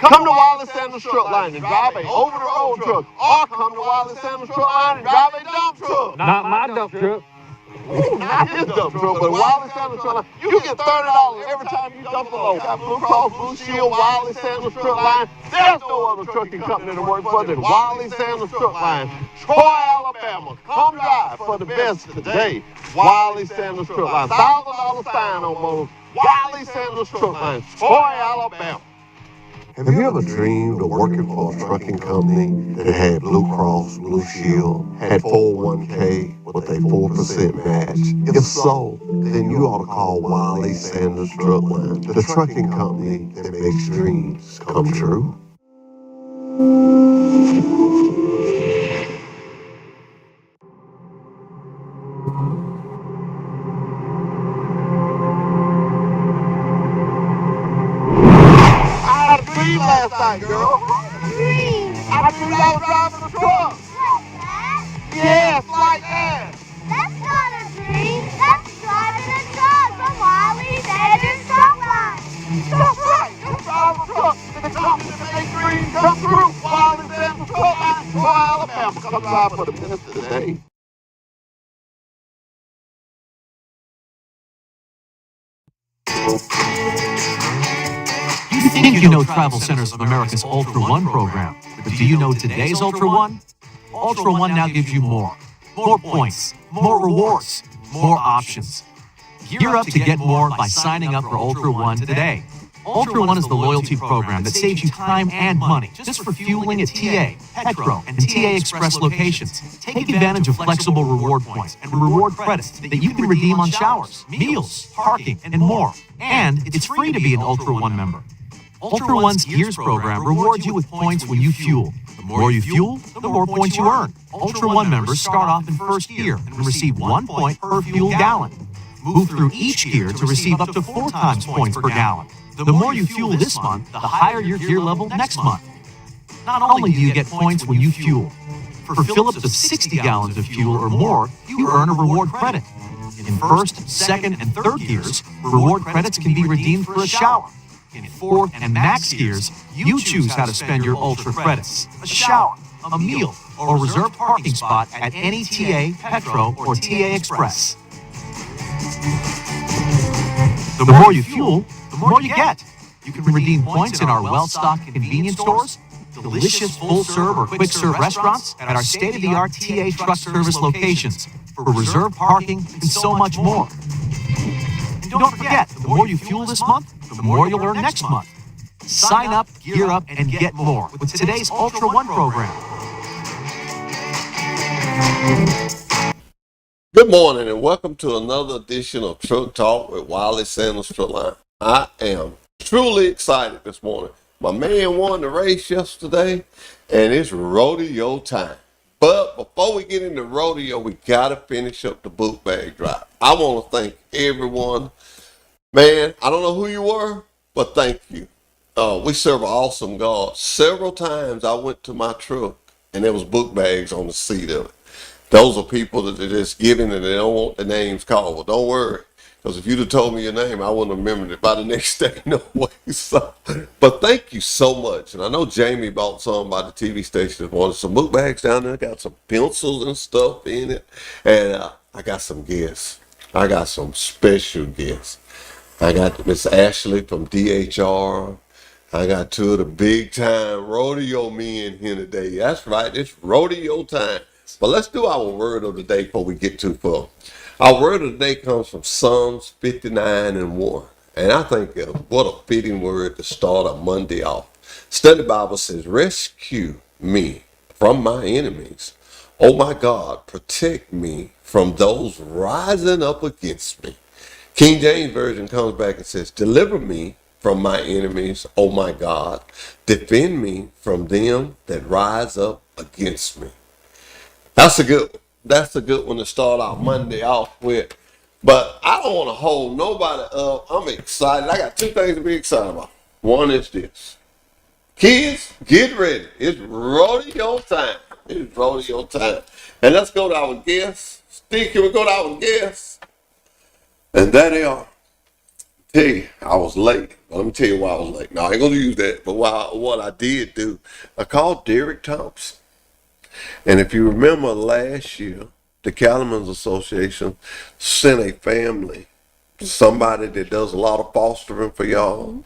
Come to Wiley Sanders Truck Line and drive a over-the-road truck, or come to Wiley Sanders Truck Line and drive a dump truck. Not my dump truck. Ooh, not his dump truck, but Wiley Sanders Truck Line. You get $30 every time you dump a load. Got Blue Cross Blue Shield, Wiley Sanders Truck Line. There's no other trucking company to work for than Wiley Sanders Truck Line. Troy, Alabama. Come drive for the best today. Wiley Sanders Truck Line. $1,000 sign on motors. Wiley Sanders Truck Line. Troy, Alabama. Have you ever dreamed of working for a trucking company that had Blue Cross, Blue Shield, had 401k with a 4% match? If so, then you ought to call Wiley Sanders Truck Line, the trucking company that makes dreams come true. Last night, girl. I dreamed I was driving a truck. Like that? Yes, like that. That's not a dream. That's driving a truck from Wiley Sanders Truck Line. That's right. You're driving a truck. The company that makes dreams come true. Wiley Sanders Truck Line, Troy, Alabama. Come drive for the best today. You think you know Travel Centers of America's Ultra One program, but do you know today's Ultra One? Ultra One now gives you more. More points, more rewards, more options. Gear up to get more by signing up for Ultra One today. Ultra One is the loyalty program that saves you time and money just for fueling at TA, Petro, and TA Express locations. Take advantage of flexible reward points and reward credits that you can redeem on showers, meals, parking, and more. And it's free to be an Ultra One member. Ultra One's Gears program rewards you with points when you fuel. The more you fuel, the more points you earn. Ultra One members start off in first gear and receive 1 point per fuel gallon. Move through each gear to receive up to 4 times points per gallon. The more you fuel this month, the higher your gear level next month. Not only do you get points when you fuel, for fill-ups of 60 gallons of fuel or more, you earn a reward credit. In first, second, and third gears, reward credits can be redeemed for a shower. In fourth and max gears, you choose how to spend your Ultra credits. A shower, a meal, or a reserved parking spot at any TA, Petro, or TA Express. The more you fuel, the more you get. You can redeem points in our well-stocked convenience stores, delicious full-serve or quick-serve restaurants, at our state-of-the-art TA truck service locations, for reserved parking, and so much more. And don't forget, the more you fuel this month, the more you'll earn next month. Sign up, gear up, and get more with today's Ultra One program. Good morning and welcome to another edition of Truck Talk with Wiley Sanders Truck Line. I am truly excited this morning. My man won the race yesterday and it's rodeo time. But before we get into rodeo, we got to finish up the book bag drive. I want to thank everyone. Man, I don't know who you were, but thank you. We serve an awesome God. Several times I went to my truck and there was book bags on the seat of it. Those are people that are just giving and they don't want the names called. Well, don't worry, because if you'd have told me your name, I wouldn't have remembered it by the next day. No way. So, but thank you so much. And I know Jamie bought some by the TV station this morning. Some book bags down there. Got some pencils and stuff in it. And I got some guests. I got some special guests. I got Miss Ashley from DHR. I got 2 of the big time rodeo men here today. That's right. It's rodeo time. But let's do our word of the day before we get too far. Our word of the day comes from Psalms 59:1. And I think what a fitting word to start a Monday off. Study Bible says, rescue me from my enemies. Oh my God, protect me from those rising up against me. King James Version comes back and says, deliver me from my enemies, oh my God. Defend me from them that rise up against me. That's a good one to start our Monday off with. But I don't want to hold nobody up. I'm excited. I got 2 things to be excited about. One is this. Kids, get ready. It's rodeo time. It's rodeo time. And let's go to our guests. Steve, can we go to our guests? And there they are. Tell you, I was late. Well, let me tell you why I was late. No, I ain't gonna use that. But what I did do, I called Derek Thompson. And if you remember last year, the Cattlemen's Association sent a family, somebody that does a lot of fostering for y'all.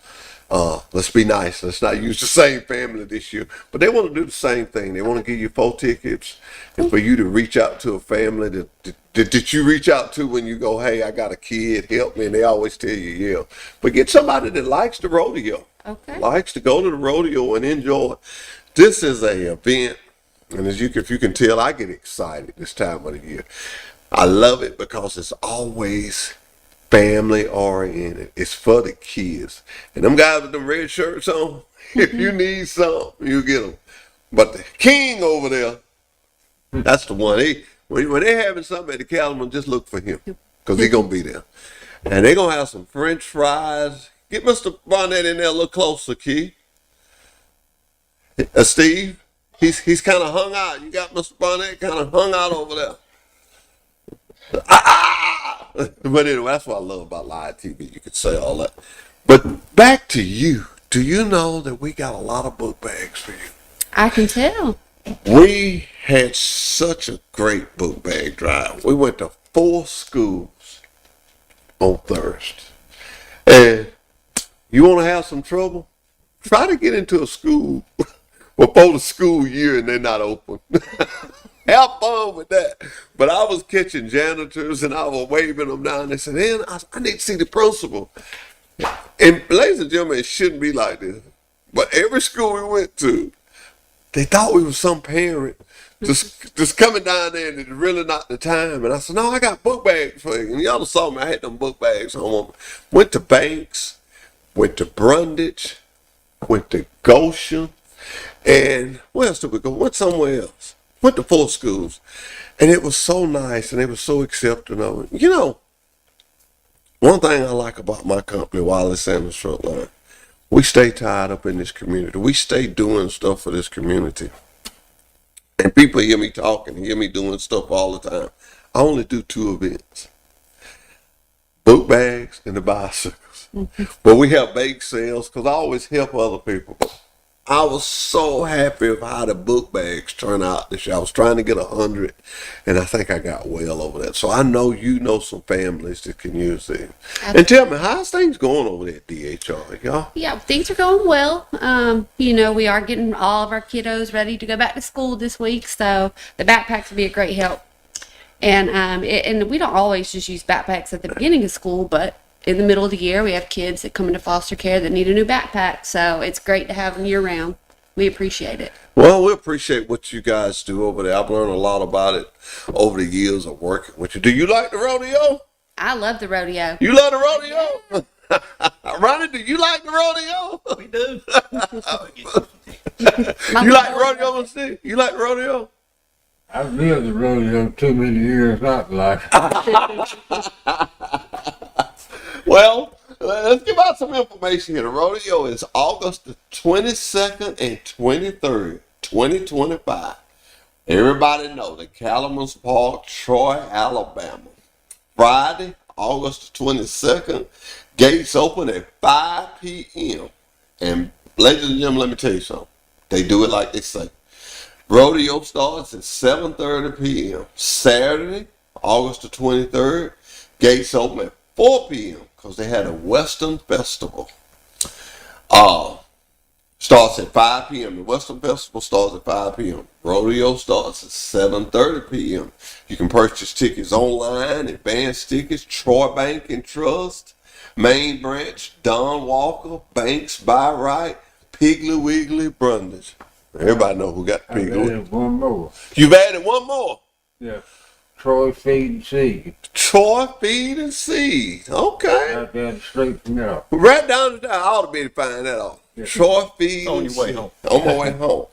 Let's be nice. Let's not use the same family this year. But they want to do the same thing. They want to give you 4 tickets and for you to reach out to a family that you reach out to when you go, hey, I got a kid, help me. And they always tell you, yeah. But get somebody that likes the rodeo. Okay. Likes to go to the rodeo and enjoy it. This is a event. And if you can tell, I get excited this time of the year. I love it because it's always family oriented. It's for the kids. And them guys with them red shirts on, if you need something, you get them. But the king over there, that's the one. When they're having something at the Cattleman, just look for him because he's going to be there. And they're going to have some French fries. Get Mr. Barnett in there a little closer, Key. Steve, he's kind of hung out. You got Mr. Barnett kind of hung out over there. But anyway, that's what I love about live TV. You could say all that. But back to you. Do you know that we got a lot of book bags for you? I can tell. We had such a great book bag drive. We went to 4 schools on Thursday. And you want to have some trouble? Try to get into a school before the school year and they're not open. Have fun with that. But I was catching janitors and I was waving them down. They said, man, I need to see the principal. And ladies and gentlemen, it shouldn't be like this. But every school we went to, they thought we were some parent just coming down there and it's really not the time. And I said, no, I got book bags for you. And y'all saw me, I had them book bags on. Went to Banks, went to Brundage, went to Goshen, and where else did we go? Went somewhere else. Went to 4 schools. And it was so nice and they were so accepting of it. You know, one thing I like about my company, Wiley Sanders Truck Line, we stay tied up in this community. We stay doing stuff for this community. And people hear me talking, hear me doing stuff all the time. I only do 2 events. Book bags and the bicycles. But we have bake sales because I always help other people. I was so happy with how the book bags turned out this year. I was trying to get 100, and I think I got well over that. So I know you know some families that can use these. And tell me, how's things going over there at DHR, y'all? Yeah, things are going well. You know, we are getting all of our kiddos ready to go back to school this week, so the backpacks will be a great help. And and we don't always just use backpacks at the beginning of school, but in the middle of the year, we have kids that come into foster care that need a new backpack. So it's great to have them year round. We appreciate it. Well, we appreciate what you guys do over there. I've learned a lot about it over the years of working with you. Do you like the rodeo? I love the rodeo. You love the rodeo? Ronnie, do you like the rodeo? We do. You like the rodeo, Steve? You like the rodeo? I've lived the rodeo too many years not to like it. Well, let's give out some information here. The rodeo is August the 22nd and 23rd, 2025. Everybody know the Cattleman's Park, Troy, Alabama. Friday, August the 22nd. Gates open at 5 p.m. And ladies and gentlemen, let me tell you something. They do it like they say. Rodeo starts at 7:30 p.m. Saturday, August the 23rd. Gates open at 4 p.m. because they had a Western Festival. Starts at 5 p.m. The Western Festival starts at 5 p.m. Rodeo starts at 7:30 p.m. You can purchase tickets online, advance tickets, Troy Bank and Trust, Main Branch, Don Walker, Banks, Buy Right, Piggly Wiggly, Brundage. Everybody know who got I've Piggly. added one more. You've added one more. Yeah. Troy Feed and Seed. Troy Feed and Seed. Okay. Right down the street from there. Right down the I ought to be able to find that out. Yeah. Troy Feed On and your way Seed. home. On my way home.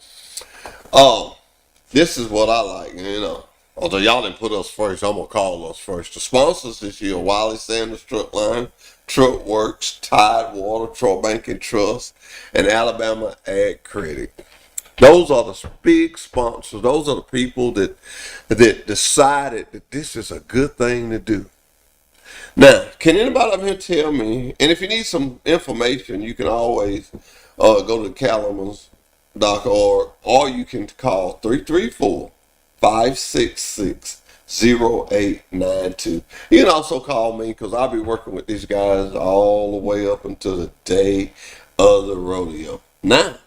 This is what I like, you know. Although y'all didn't put us first, I'm gonna call us first. The sponsors this year: Wiley Sanders Truck Line, Truck Works, Tidewater, Troy Bank and Trust, and Alabama Ag Credit. Those are the big sponsors. Those are the people that decided that this is a good thing to do. Now, can anybody up here tell me, and if you need some information, you can always go to calamans.org, or you can call 334-566-0892. You can also call me because I'll be working with these guys all the way up until the day of the rodeo. Now,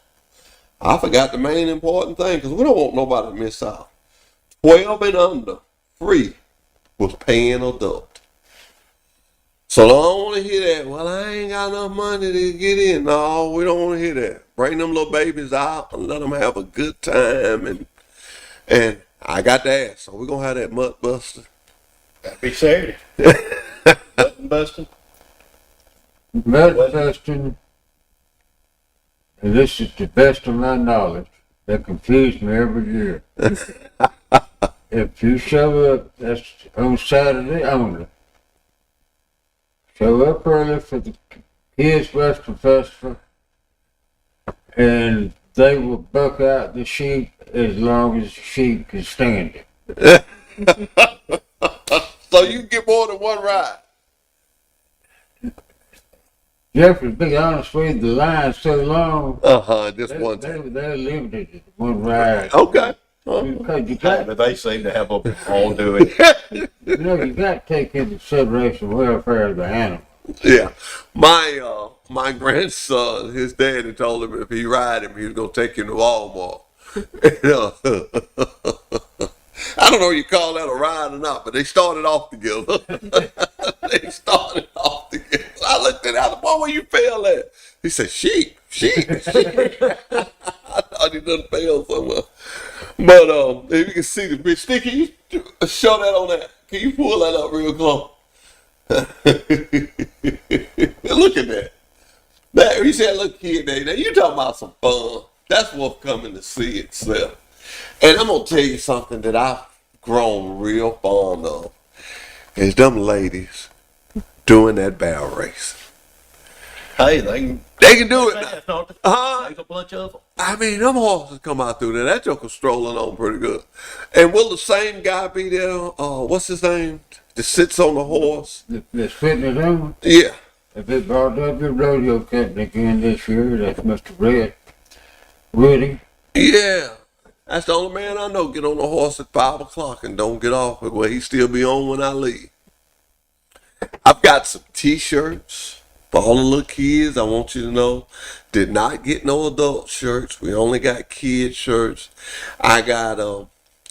I forgot the main important thing because we don't want nobody to miss out. 12 and under, free, was paying adult. So I don't want to hear that. Well, I ain't got enough money to get in. No, we don't want to hear that. Bring them little babies out and let them have a good time. And I got to ask. So we're gonna have that mud buster. That'd be Saturday. Button busting. Mud busting, and this is the best of my knowledge, that confused me every year. If you show up, that's on Saturday only. Show up early for the Kids Western Festival, and they will buck out the sheep as long as the sheep can stand it. So you can get more than one ride. Jeffrey, to be honest with you, the line's so long, Just one time. they're limited to one ride. Okay. Because you got, But they seem to have a all do it. you know, you got to take into consideration the welfare of the animal. Yeah. My grandson, his daddy told him if he ride him, he was gonna take him to Walmart. I don't know if you call that a ride or not, but they started off together. They started off together. I looked at him, boy, where you fell at? He said, sheep. I thought he done fell somewhere. But if you can see the bitch, Sticky, you show that on that. Can you pull that up real close? Look at that. He said, look kid, now you talking about some fun. That's worth coming to see itself. And I'm going to tell you something that I've grown real fond of. Is them ladies doing that barrel race. Hey, they can do it fast, don't they? now. There's a bunch of them. I mean, them horses come out through there. That joker's strolling on pretty good. And will the same guy be there? What's his name? That sits on the horse? That's fitting it on. Yeah. If it brought up your rodeo company again this year, that's Mr. Red Woody. Yeah. That's the only man I know get on the horse at 5 o'clock and don't get off it. Well, he still be on when I leave. I've got some T-shirts for all the little kids. I want you to know, did not get no adult shirts. We only got kid shirts. I got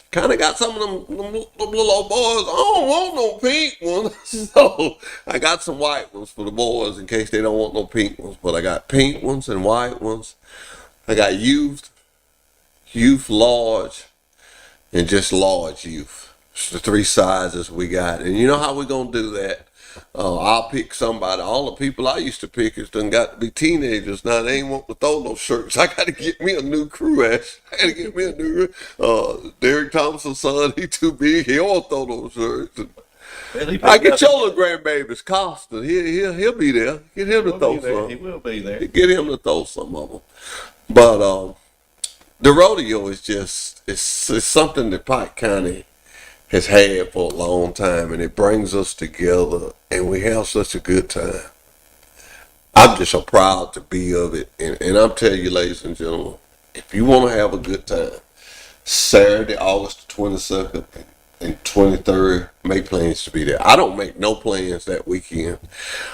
kind of got some of them little old boys. I don't want no pink ones, so I got some white ones for the boys in case they don't want no pink ones. But I got pink ones and white ones. I got youth large, and just large youth. It's the 3 sizes we got. And you know how we're going to do that? I'll pick somebody. All the people I used to pick has done got to be teenagers. Now they ain't want to throw no shirts. I got to get me a new crew, Ash. I got to get me a new Derek Thompson's son, he too big. He won't throw those shirts. I get your little grandbabies, Costa. He'll be there. Get him to throw some. He will be there. Get him to throw some of them. But the rodeo is just, it's something that Pike County has had for a long time, and it brings us together, and we have such a good time. I'm just so proud to be of it, and I'm telling you, ladies and gentlemen, if you want to have a good time, Saturday, August the 22nd and 23rd, make plans to be there. I don't make no plans that weekend.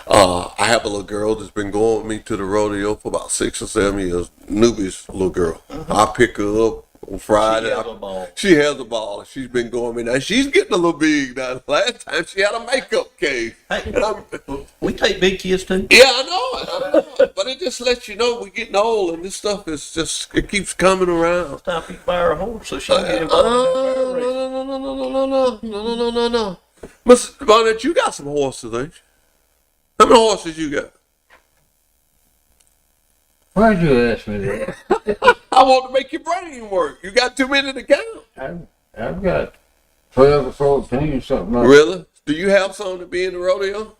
I have a little girl that's been going with me to the rodeo for about 6 or 7 years. Newbie's little girl. I pick her up on Friday. She has a ball. She has a ball. She's been going with me now. She's getting a little big now. Last time she had a makeup case. Hey, we take big kids too. Yeah, I know it. But it just lets you know we're getting old, and this stuff is just, it keeps coming around. It's time for you to buy her a horse so she can get involved in that barrel race. No. Mr. Bonnet, you got some horses, ain't you? How many horses you got? Why'd you ask me that? I want to make your brain work. You got too many to count. I've got 12 or 14, something like that. Really? Do you have some to be in the rodeo?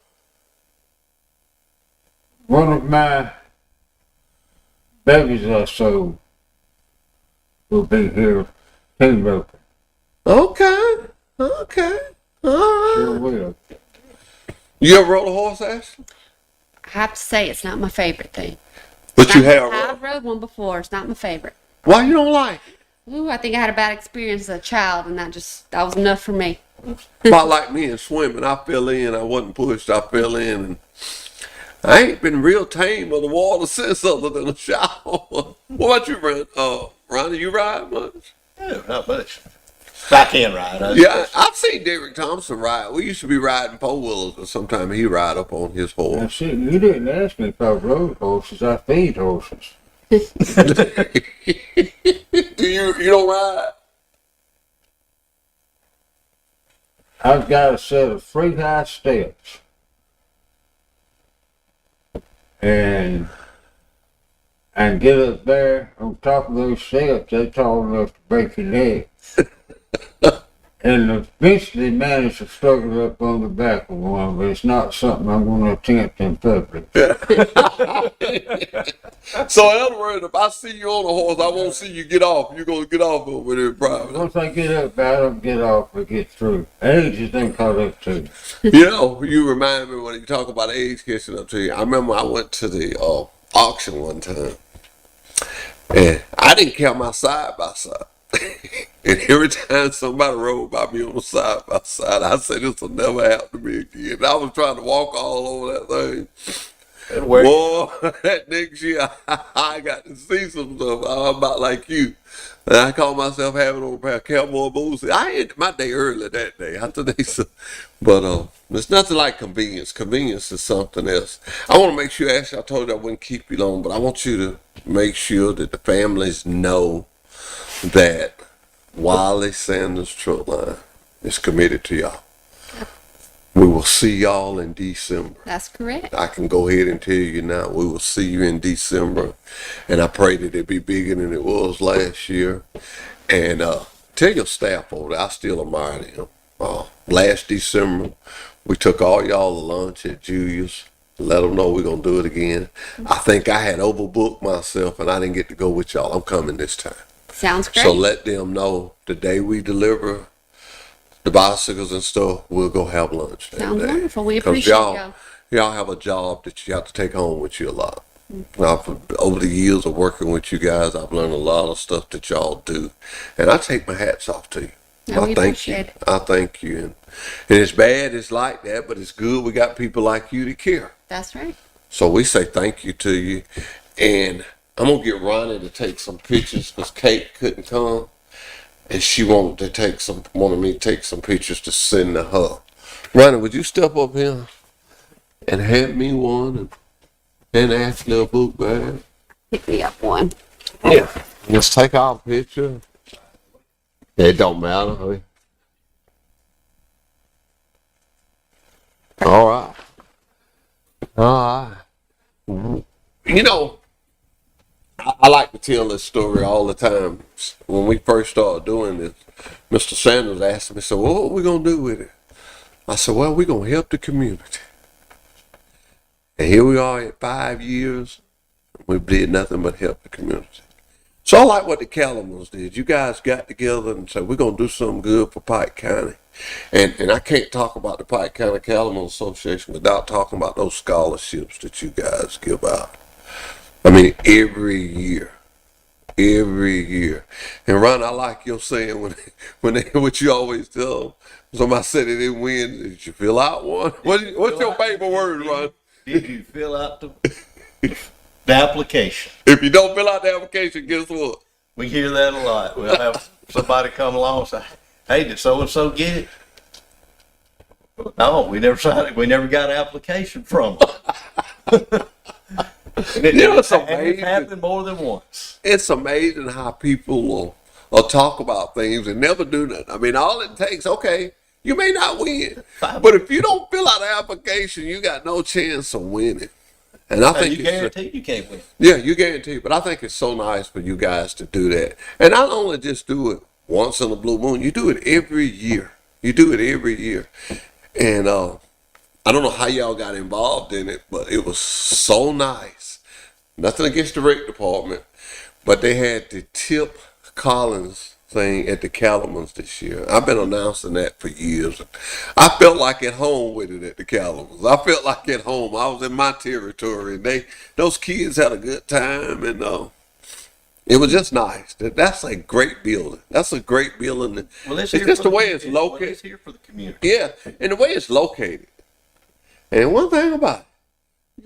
One of my babies I sold will be here team roping. Okay. All right. Sure will. You ever rode a horse, Ashley? I have to say it's not my favorite thing. But you have. I've rode one before. It's not my favorite. Why you don't like it? Ooh, I think I had a bad experience as a child, and that was enough for me. About like me in swimming, I fell in. I wasn't pushed. I fell in, and I ain't been real tame of the water since, other than a shower. What about you, Ron? Ronnie, you ride much? No, not much. I can ride. Yeah, I've seen Derek Thompson ride. We used to be riding pole wheelers, but sometimes he ride up on his Now, horse. see, you didn't ask me if I rode horses. I feed horses. Do you don't ride? I've got a set of 3 high steps. And get up there on top of those steps, they're tall enough to break your leg. And eventually managed to struggle up on the back of one, but it's not something I'm going to attempt in public. So in other words, if I see you on a horse, I won't see you get off. You're going to get off over there probably. Once I get up, I don't get off or get through. Age is then caught up to you. You know, you remind me when you talk about age catching up to you. I remember I went to the auction one time, and I didn't count my side by side. And every time somebody rode by me on the side by side, I said, this will never happen to me again. And I was trying to walk all over that thing. Boy, that next year, I got to see some stuff. I'm about like you. And I called myself having on a pair of cowboy boots. I ended my day early that day. After they said, but there's nothing like convenience. Convenience is something else. I want to make sure, Ashley, I told you I wouldn't keep you long, but I want you to make sure that the families know that Wiley Sanders Truck Line is committed to y'all. We will see y'all in December. That's correct. I can go ahead and tell you now, we will see you in December. And I pray that it be bigger than it was last year. And tell your staff over there, I still admire them. Last December, we took all y'all to lunch at Julius. Let them know we're going to do it again. I think I had overbooked myself and I didn't get to go with y'all. I'm coming this time. Sounds great. So let them know the day we deliver the bicycles and stuff, we'll go have lunch. Sounds wonderful. We 'Cause appreciate y'all. y'all have a job that you have to take home with you a lot. Over the years of working with you guys, I've learned a lot of stuff that y'all do. And I take my hats off to you. No, we I thank appreciate you. it. I thank you. And it's bad, it's like that, but it's good we got people like you to care. That's right. So we say thank you to you. And I'm going to get Ronnie to take some pictures because Kate couldn't come. And she wanted me to take some pictures to send to her. Ronnie, would you step up here and hand me one and Ashley a book bag? Pick me up one. Yeah. Let's take our picture. It don't matter. Honey. All right. All right. You know, I like to tell this story all the time. When we first started doing this, Mr. Sanders asked me, so what are we going to do with it? I said, well, we're going to help the community. And here we are at 5 years. We did nothing but help the community. So I like what the Calamans did. You guys got together and said, we're going to do something good for Pike County. And I can't talk about the Pike County Calamans Association without talking about those scholarships that you guys give out. I mean, every year. And Ron, I like your saying what you always tell them. Somebody said they didn't win. Did you fill out one? What's your favorite word, Ron? Did you fill out the application? If you don't fill out the application, guess what? We hear that a lot. We'll have somebody come along and say, hey, did so-and-so get it? No, we never signed it. We never got an application from them. It's amazing. It's happened more than once. It's amazing how people will talk about things and never do nothing. I mean, all it takes, okay, you may not win, but if you don't fill out an application, you got no chance of winning. And I think you guarantee you can't win. Yeah, you guarantee. But I think it's so nice for you guys to do that. And not only just do it once in a blue moon, you do it every year. And I don't know how y'all got involved in it, but it was so nice. Nothing against the rec department, but they had to tip Collins thing at the Calamans this year. I've been announcing that for years. I felt like at home with it at the Calamans. I felt like at home. I was in my territory, and those kids had a good time, and it was just nice. That's a great building. That's a great building. Well, it's just the way it's located. It's here for the community. Yeah, and the way it's located. And one thing about it,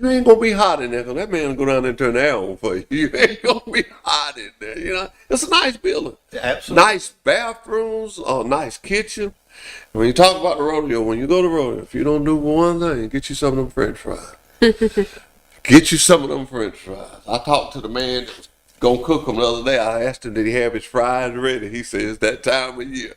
you ain't gonna be hot in there, 'cause that man will go down there and turn the air on for you. You ain't gonna be hot in there, you know. It's a nice building. Absolutely. Nice bathrooms, a nice kitchen. And when you talk about the rodeo, when you go to the rodeo, if you don't do one thing, get you some of them French fries. Get you some of them French fries. I talked to the man that was gonna cook them the other day. I asked him, did he have his fries ready? He says that time of year.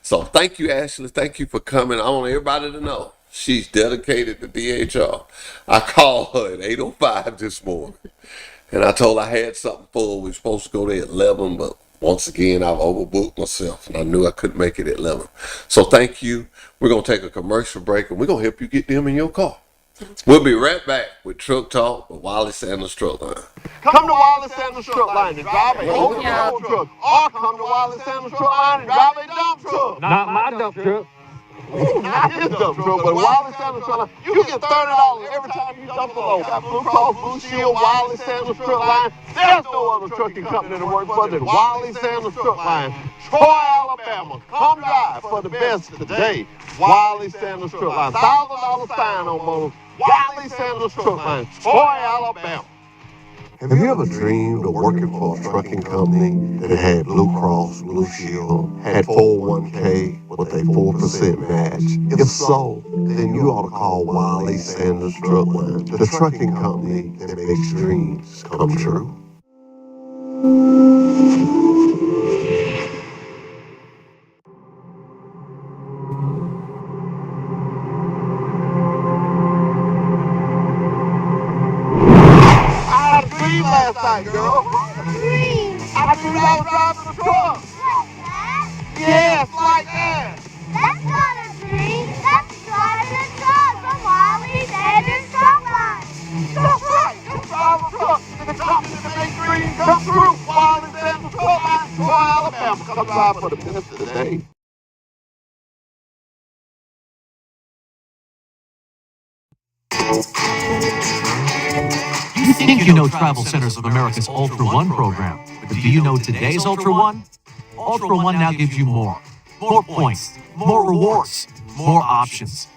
So thank you, Ashley. Thank you for coming. I want everybody to know she's dedicated to DHR. I called her at 8:05 this morning, and I told her I had something for her. We were supposed to go there at 11, but once again, I've overbooked myself, and I knew I couldn't make it at 11. So thank you. We're going to take a commercial break, and we're going to help you get them in your car. We'll be right back with Truck Talk with Wiley Sanders Truck Line. Come to Wiley Sanders Truck Line and drive a over-the-road truck. Or come to Wiley Sanders Truck Line and drive a dump truck. Not my dump truck. Not his dump truck, but Wiley Sanders Truck Line. You get $30 every time you dump a load. Got Blue Cross Blue Shield, Wiley Sanders Truck Line. There's no other trucking company to work for than Wiley Sanders Truck Line. Troy, Alabama. Come drive for the best today. Wiley Sanders Truck Line. $1,000 sign on motors. Wiley Sanders Truck Line. Troy, Alabama. Have you ever dreamed of working for a trucking company that had Blue Cross, Blue Shield, had 401k with a 4% match? If so, then you ought to call Wiley Sanders Truck Line, the trucking company that makes dreams come true. Last night, girl. I dreamed I was driving a truck. Like that? Yes, like that. That's not a dream. That's driving a truck from Wiley Sanders Truck Line. That's right. You drive a truck. The company that makes dreams come true. Wiley Sanders Truck Line, Troy, Alabama. Come drive for the best today. You think you know Travel Centers of America's Ultra One program, but do you know today's Ultra One? Ultra One now gives you more. More points, more rewards, more options.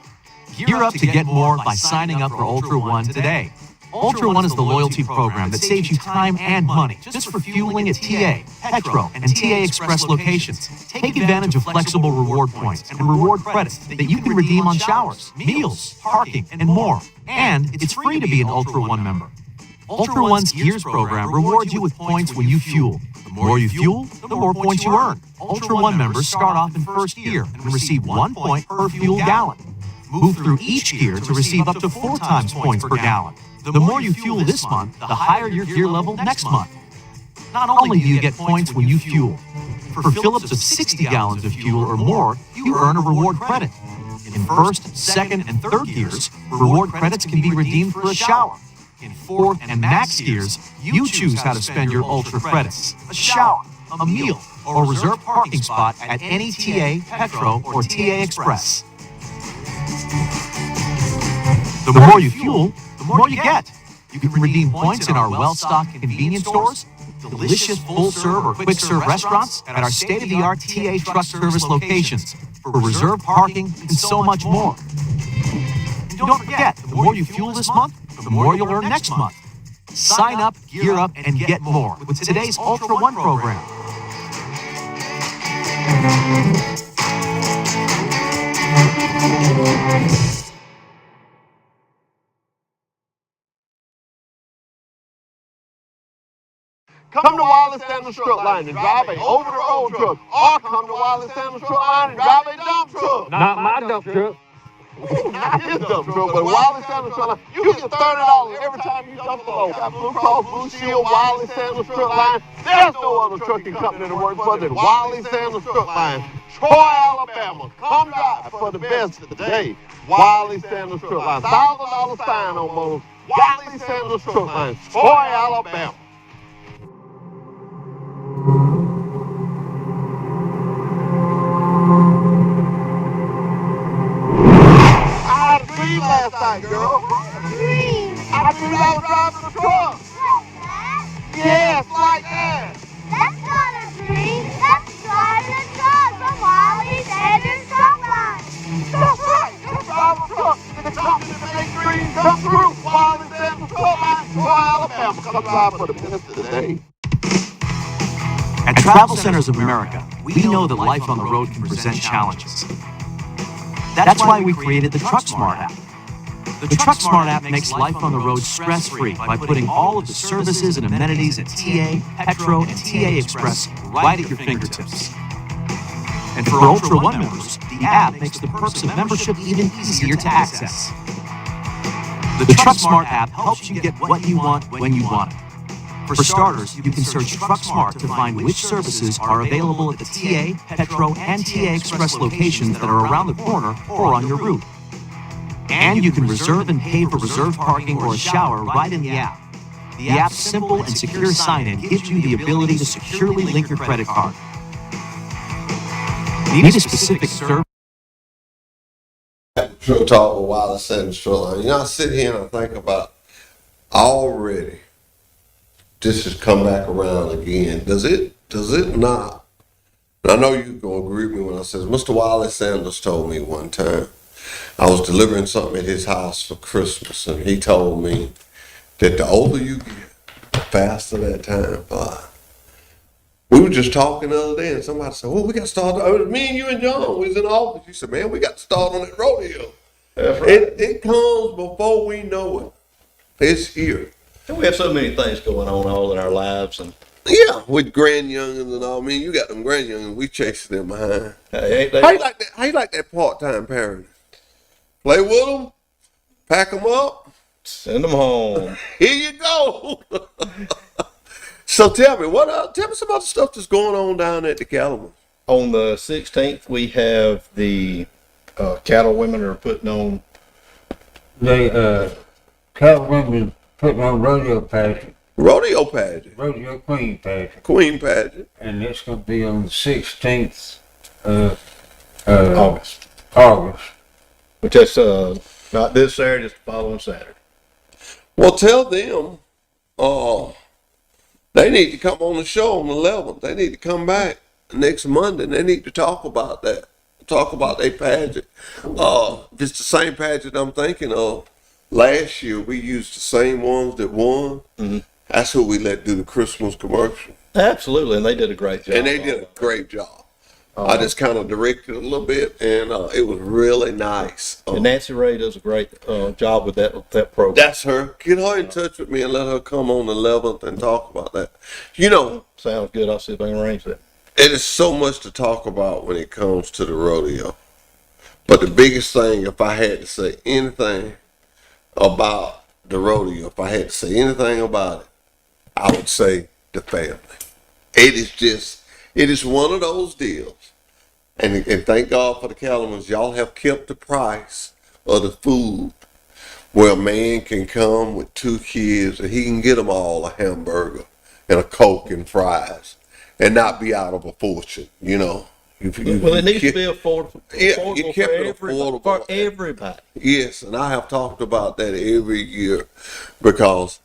Gear up to get more by signing up for Ultra One today. Ultra One is the loyalty program that saves you time and money just for fueling at TA, Petro, and TA Express locations. Take advantage of flexible reward points and reward credits that you can redeem on showers, meals, parking, and more. And it's free to be an Ultra One member. Ultra One's Gears program rewards you with points when you fuel. The more you fuel, the more points you earn. Ultra One members start off in first gear and receive 1 point per fuel gallon. Move through each gear to receive up to 4 times points per gallon. The more you fuel this month, the higher your gear level next month. Not only do you get points when you fuel, for fill-ups of 60 gallons of fuel or more, you earn a reward credit. In first, second, and third gears, reward credits can be redeemed for a shower. In fourth and max gears, you choose how to spend your Ultra credits: a shower, a meal, or a reserved parking spot at any TA, Petro, or TA Express. The more you fuel, the more you get. You can redeem points in our well-stocked convenience stores, delicious full-serve or quick-serve restaurants, at our state-of-the-art TA truck service locations, for reserved parking, and so much more. And don't forget, the more you fuel this month, the more you'll earn next month. Sign up, gear up, and get more with today's Ultra One program. Come to Wiley Sanders Truck Line and drive a over-the-road truck. Or come to Wiley Sanders Truck Line and drive a dump truck. Not my dump truck. Not his dump truck, but Wiley Sanders Truck Line. You get $30 every time you dump a load. Got Blue Cross Blue Shield, Wiley Sanders Truck Line. There's no other trucking company to work for than Wiley Sanders Truck Line. Troy, Alabama. Come drive for the best today. Wiley Sanders Truck Line. $1,000 sign on motors. Wiley Sanders Truck Line. Troy, Alabama. driving a truck. Like that? Yes, like that. That's not a dream. That's driving a truck from Wiley Sanders Truck Line. That's right. That's driving a truck. And something to make dreams come true. Wiley Sanders Truck Line, Troy, Alabama. Come drive for the best of the day. At Travel Centers of America, we know that life on the road can present challenges. That's why we created the Truck Smart app. The Truck Smart app makes life on the road stress-free by putting all of the services and amenities at TA, Petro, and TA Express right at your fingertips. And for Ultra One members, the app makes the perks of membership even easier to access. The Truck Smart app helps you get what you want when you want it. For starters, you can search Truck Smart to find which services are available at the TA, Petro, and TA Express locations that are around the corner or on your route. And you can reserve and pay for reserved parking or a shower right in the app. The app's simple and secure sign-in gives you the ability to securely link your credit card. Need a specific service? True talk with Wiley Sanders Truck Line. You know, I sit here and I think about already. This has come back around again. Does it not? And I know you're gonna agree with me when I says Mr. Wiley Sanders told me one time. I was delivering something at his house for Christmas, and he told me that the older you get, the faster that time flies. We were just talking the other day, and somebody said, "Well, we got to start." It was me and you and John. We was in the office. You said, "Man, we got to start on that rodeo." That's right. It comes before we know it. It's here. And we have so many things going on all in our lives, and Yeah, with grandyoungins and all. I mean, you got them grandyoungins. We chasing them behind. hey, ain't they? How you like that? How you like that part-time parenting? Play with them, pack them up. Send them home. Here you go. So tell me, tell me some about the stuff that's going on down at the Cattleman. On the 16th, we have the cattle women are putting on. They, cattle women putting on rodeo pageant, Rodeo pageant, rodeo queen pageant, queen pageant. and it's going to be on the 16th of August. August. Which is not this Saturday, it's the following Saturday. Well, tell them, they need to come on the show on the 11th. They need to come back next Monday, and they need to talk about that. Talk about their pageant. If it's the same pageant I'm thinking of, last year we used the same ones that won. Mm-hmm. That's who we let do the Christmas commercial. Absolutely, and they did a great job. And they did a great job. I just kind of directed a little bit, and it was really nice. And Nancy Ray does a great job with that program. That's her. Get her in touch with me and let her come on the 11th and talk about that. You know, Sounds good. I'll see if I can arrange that. it is so much to talk about when it comes to the rodeo. But the biggest thing, if I had to say anything about the rodeo, if I had to say anything about it, I would say the family. It is one of those deals. And thank God for the Cattlemans. Y'all have kept the price of the food where a man can come with 2 kids and he can get them all a hamburger and a Coke and fries and not be out of a fortune, you know. Well, it needs to be affordable. Yeah, you kept it affordable. For everybody. Yes, and I have talked about that every year because,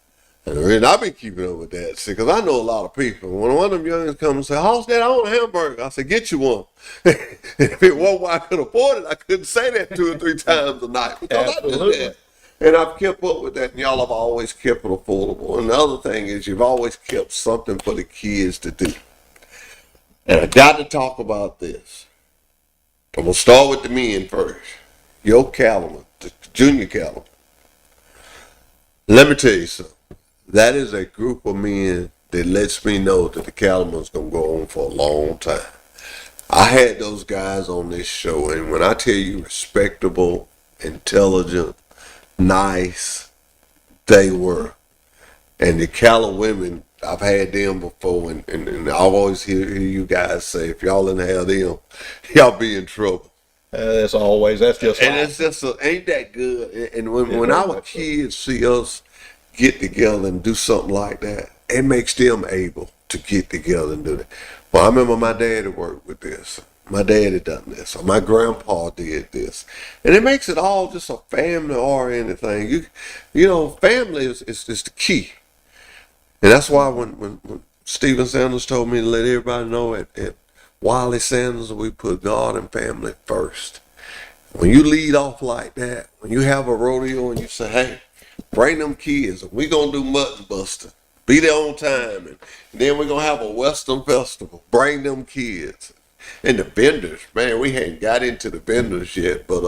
and I've been keeping up with that, see, because I know a lot of people. When one of them youngins come and say, "How's that? I want a hamburger," I say, "Get you one." If it wasn't why I could afford it, I couldn't say that 2 or 3 times a night. Because I do Absolutely. that. And I've kept up with that, and y'all have always kept it affordable. And the other thing is you've always kept something for the kids to do. And I got to talk about this. I'm going to start with the men first. Your Cattleman, the junior Cattleman. Let me tell you something. That is a group of men that lets me know that the Cattleman's going to go on for a long time. I had those guys on this show, and when I tell you respectable, intelligent, nice, they were. And the Calla women, I've had them before, and I always hear you guys say, if y'all didn't have them, y'all be in trouble. That's just And life. it's just, ain't that good? And when our kids see us get together and do something like that, it makes them able to get together and do that. Well, I remember my daddy worked with this. my daddy done this, or my grandpa did this. And it makes it all just a family-oriented thing. You know, family is the key. And that's why when Stephen Sanders told me to let everybody know at Wiley Sanders, we put God and family first. When you lead off like that, when you have a rodeo and you say, hey, bring them kids, and we going to do mutton busting. Be there on time. And then we're going to have a Western festival. Bring them kids. And the vendors, man, we hadn't got into the vendors yet, but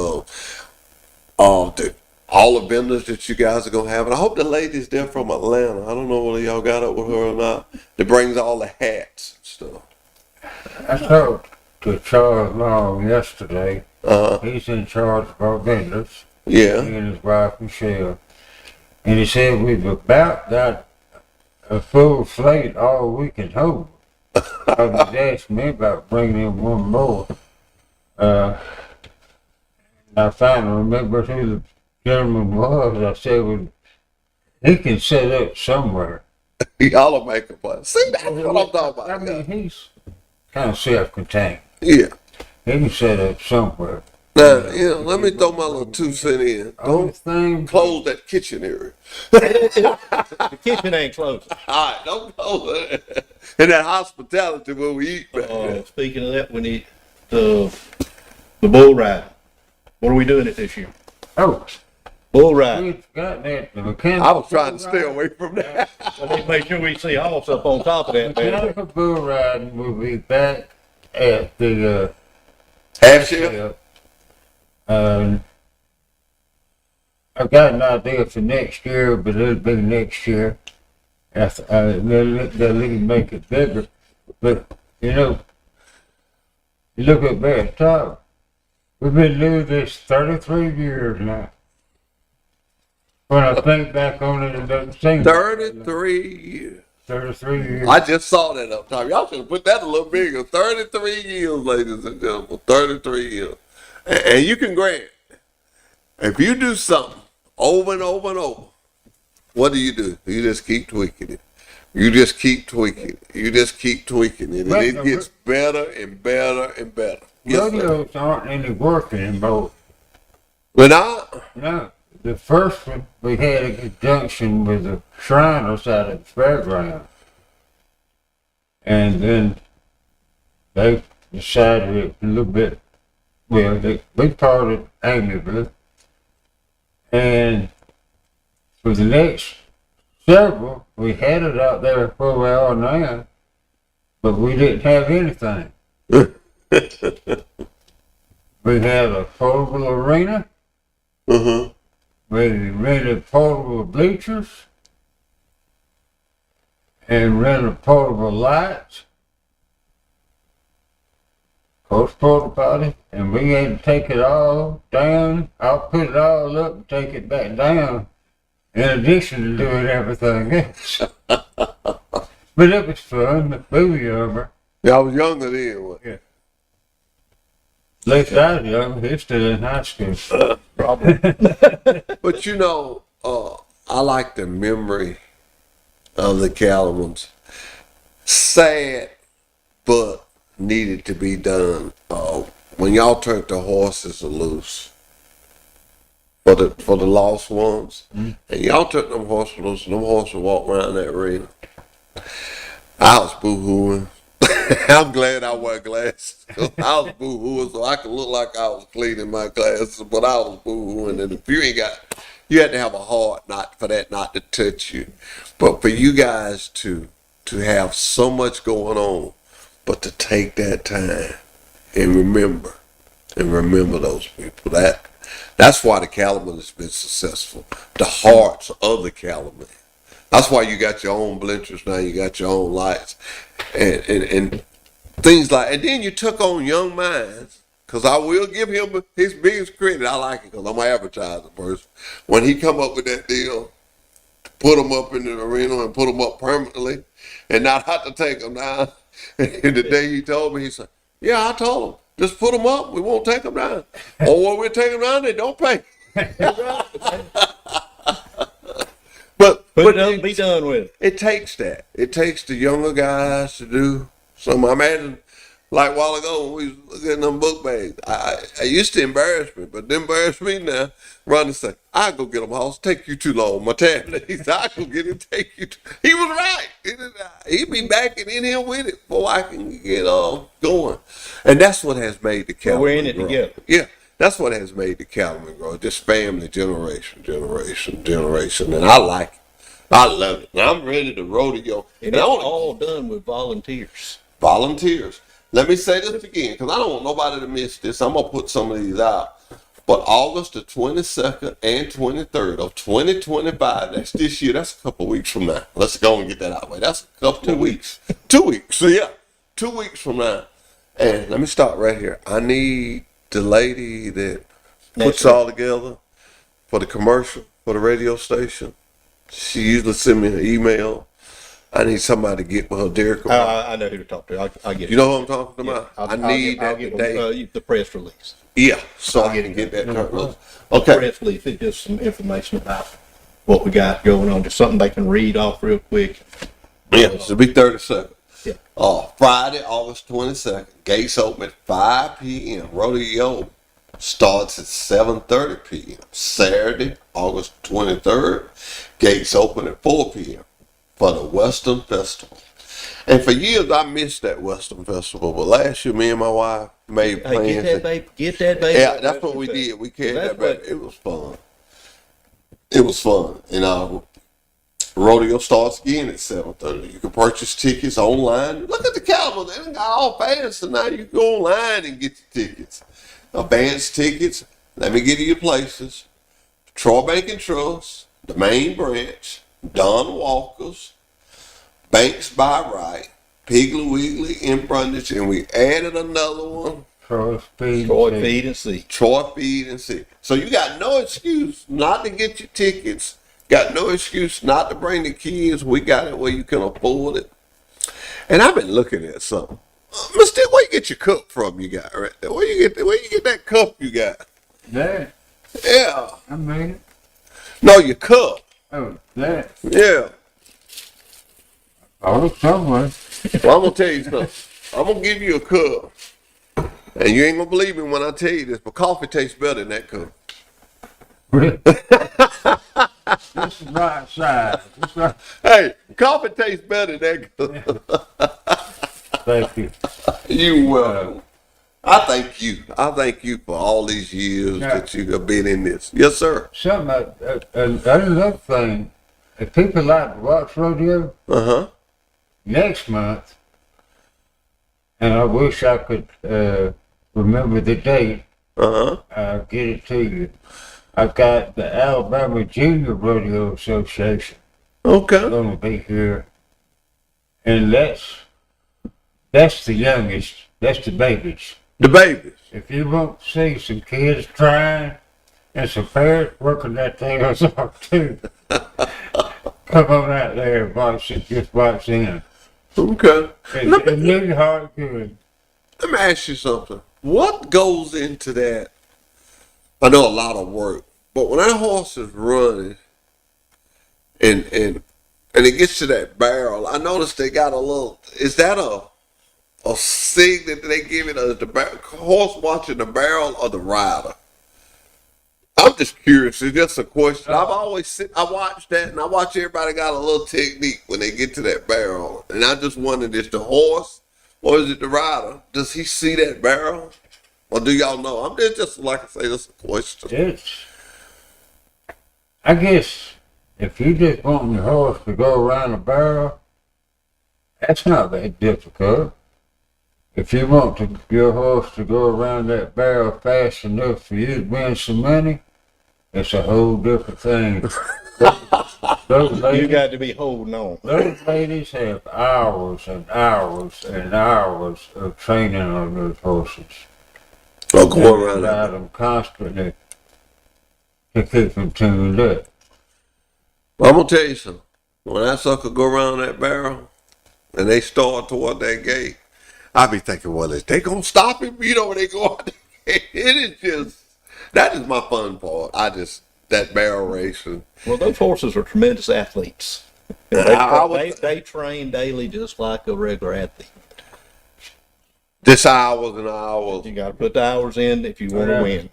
all the vendors that you guys are going to have. And I hope the lady's there from Atlanta. I don't know whether y'all got up with her or not. That brings all the hats and stuff. I talked to Charles Long yesterday. Uh-huh. He's in charge of our vendors. Yeah. He and his wife Michelle. And he said we've about got a full slate all we can hold. I was asking me about bringing in one more. I finally remembered who the gentleman was. I said, well, he can set up somewhere. Y'all will make a plan. See, that's what I'm talking about. I mean, he's kind of self-contained. Yeah. He can set up somewhere. Now, let me throw my little 2 cents in. Only Don't thing, close that kitchen area. The kitchen ain't closed. All right, don't close it. And that hospitality where we eat back. Speaking of that, we need the bull ride. What are we doing it this year? oh, Bull ride. we got that. The mechanical I was trying to bull stay ride- away from that. I need to make sure we see Hoss up on top of that, man. Mechanical bull riding will be back at the Half shift? I've got an idea for next year, but it'll be next year. They'll make it bigger. But, you look at that top. We've been doing this 33 years now. When I think back on it, it doesn't seem 33 years. 33 years. I just saw that up top. Y'all should have put that a little bigger. 33 years, ladies and gentlemen. 33 years. And you can grant, if you do something over and over and over, what do? You just keep tweaking it. You just keep tweaking it. You just keep tweaking it. And it gets better and better and better. Yes, sir. Rodeos aren't any work anymore. When I, No, the first one, we had a conjunction with the Shriners out at the fairground. And then they decided a little bit, well, we parted amicably. And for the next several, we had it out there where we are now, but we didn't have anything. We had a portable arena. uh-huh. We rented portable bleachers and rented portable lights, coach porta potty, and we had to take it all down. I'll put it all up and take it back down, in addition to doing everything else. But it was fun. The movie over. Yeah, I was younger then. What? Yeah. At least I was young. He's still in high school. Probably. But I like the memory of the Calamans. Sad, but needed to be done. When y'all turned the horses loose for the lost ones, and y'all took them horses loose, and them horses walked around that arena. I was boo-hooing. I'm glad I wear glasses. I was boo-hooing so I could look like I was cleaning my glasses, but I was boo-hooing. And if you you had to have a heart for that not to touch you. But for you guys to have so much going on, but to take that time and remember those people. That's why the Calumet has been successful. The hearts of the Calumet. That's why you got your own bleachers now. You got your own lights, and things like. And then you took on Young Minds, because I will give him his biggest credit. I like it because I'm an advertising person. When he come up with that deal, to put them up in the arena and put them up permanently, and not have to take them down. And the day he told me, he said, "Yeah, I told him, just put them up. We won't take them down. Or when we take them down, they don't pay." But be done with it. It takes that. It takes the younger guys to do some. I imagine Like a while ago when we was looking at them book bags. I used to embarrass me, but it embarrass me now. Run and say, I'll go get them, Hoss. Take you too long. My tablet. He said, I'll go get it. Take you He was right. He'd be back in here with it before I can get going. And that's what has made the cattleman we're in it grow. together. Yeah. That's what has made the cattleman grow. Just family, generation. And I like it. I love it. And I'm ready to rodeo. And it's all done with volunteers. Volunteers. Let me say this again, because I don't want nobody to miss this. I'm going to put some of these out. But August the 22nd and 23rd of 2025, that's this year, that's a couple of weeks from now. Let's go and get that out of the way. That's a couple, 2 weeks. 2 weeks. So yeah, 2 weeks from now. And let me start right here. I need the lady that puts all together for the commercial, for the radio station. She usually send me an email. I need somebody to get with her Derek. I know who to talk to. I'll get it. You know who I'm talking about? Yeah, I need I'll that give today. them, the press release. Yeah, so I can get that turned loose. Okay. Press release is just some information about what we got going on. Just something they can read off real quick. Yeah, it'll be 30 seconds. Yeah. Friday, August 22nd. Gates open at 5 p.m. Rodeo starts at 7:30 p.m. Saturday, August 23rd. Gates open at 4 p.m. for the Western Festival. And for years, I missed that Western Festival. But last year, me and my wife made plans. Hey, get that baby. Yeah, that's what we did. We carried that back. It was fun. It was fun. And rodeo starts again at 7:30. You can purchase tickets online. Look at the calendar. They done got all fancy. Now you can go online and get your tickets. Advance tickets. Let me give you your places. Troy Bank and Trust, the main branch, Don Walker's, Banks by Right, Piggly Wiggly in Brundage, and we added another one. Troy Feed and See. Troy Feed and See. So you got no excuse not to get your tickets. Got no excuse not to bring the kids. We got it where you can afford it. And I've been looking at something. Mister, where you get your cup from? You got right there. Where you get that cup you got? That, Yeah. I made it. No, your cup. Oh, that. Yeah. Oh, somewhere. Well, I'm gonna tell you something. I'm gonna give you a cup, and you ain't gonna believe me when I tell you this, but coffee tastes better than that cup. This is right side. This right. Hey, coffee tastes better than that cup. Thank you. You welcome. I thank you. I thank you for all these years that you have been in this. Yes, sir. Another thing, if people like to watch rodeo, next month, and I wish I could remember the date, I'll get it to you. I've got the Alabama Junior Rodeo Association. Okay. Going to be here, and that's the youngest. That's the babies. The babies. If you want to see some kids trying and some parents working that thing off too, come on out there and watch it. Just watch in. Okay. It's really hard good. Let me ask you something. What goes into that? I know a lot of work, but when that horse is running and it gets to that barrel, I noticed they got a little. Is that a sig that they give it? Is the horse watching the barrel or the rider? I'm just curious. It's just a question. I watch that, and I watch everybody got a little technique when they get to that barrel, and I just wondered, is the horse or is it the rider? Does he see that barrel, or do y'all know? I'm just like I say, that's a question. I guess if you just want your horse to go around the barrel, that's not that difficult. If you want your horse to go around that barrel fast enough for you to win some money, it's a whole different thing. Those ladies, You got to be holding on. those ladies have hours and hours and hours of training on those horses. Or go They around ride them constantly to keep them tuned up. Well, I'm gonna tell you something. When that sucker go around that barrel and they start toward that gate, I be thinking, well, is they gonna stop him? You know, when they go out the gate, it is just that is my fun part. That barrel racing. Well, those horses are tremendous athletes. I would- They train daily just like a regular athlete. This hours and hours. You got to put the hours in if you want to win.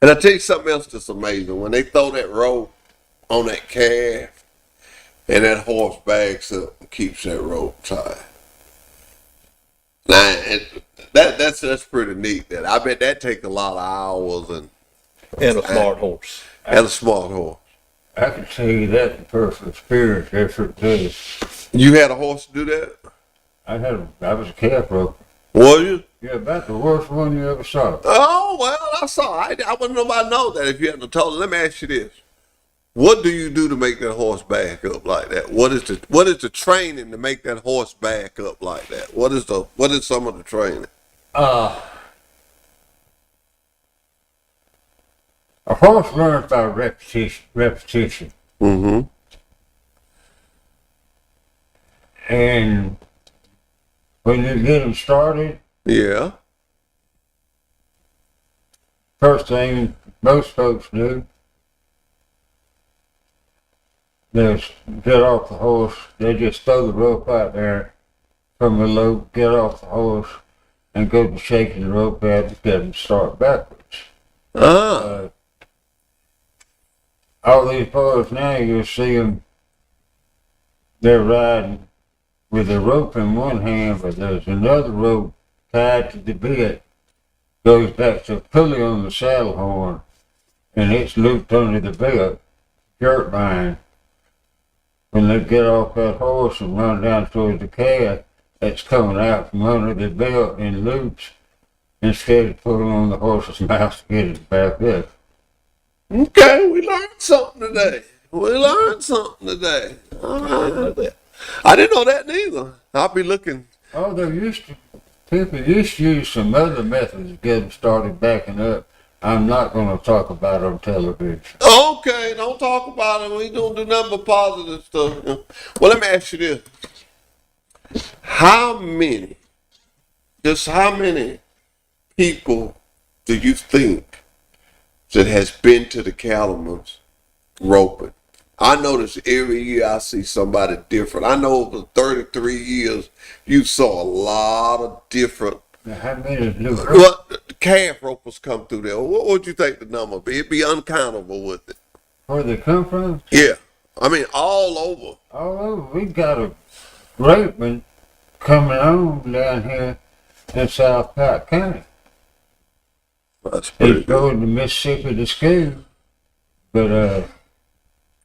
And I tell you something else that's amazing. When they throw that rope on that calf and that horse backs up and keeps that rope tight. Now, that's pretty neat. That I bet that takes a lot of hours And a smart horse. and a smart horse. I can tell you that in personal experience. Yes, it does. You had a horse to do that? I was a calf roper. Was you? Yeah, about the worst one you ever saw. Oh, well, I saw. I wouldn't nobody know that if you hadn't told them. Let me ask you this. What do you do to make that horse back up like that? What is the training to make that horse back up like that? What is some of the training? A horse learns by repetition. Mm-hmm. And when you get him started, Yeah. first thing most folks do, they get off the horse. They just throw the rope out there from the lope, get off the horse, and go to shaking the rope out to get them to start backwards. Ah. All these boys now, you'll see them, they're riding with a rope in one hand, but there's another rope tied to the bit, goes back to a pulley on the saddle horn, and it's looped under the belt, jerk line. When they get off that horse and run down towards the calf, that's coming out from under the belt in loops instead of pulling on the horse's mouth to get it back up. Okay, we learned something today. All right. I didn't know that neither. I'll be looking. Oh, people used to use some other methods to get them started backing up. I'm not going to talk about on television. Okay, don't talk about it. We don't do nothing but positive stuff. Well, let me ask you this. How many people do you think that has been to the Cattlemen's roping? I notice every year I see somebody different. I know over 33 years, you saw a lot of different. Now, how many do What calf ropers come through there? What would you think the number be? It'd be uncountable with it. where they come from? Yeah, I mean all over. All over. We got a great one coming on down here in South Park County. That's pretty He's good. going to Mississippi to school, but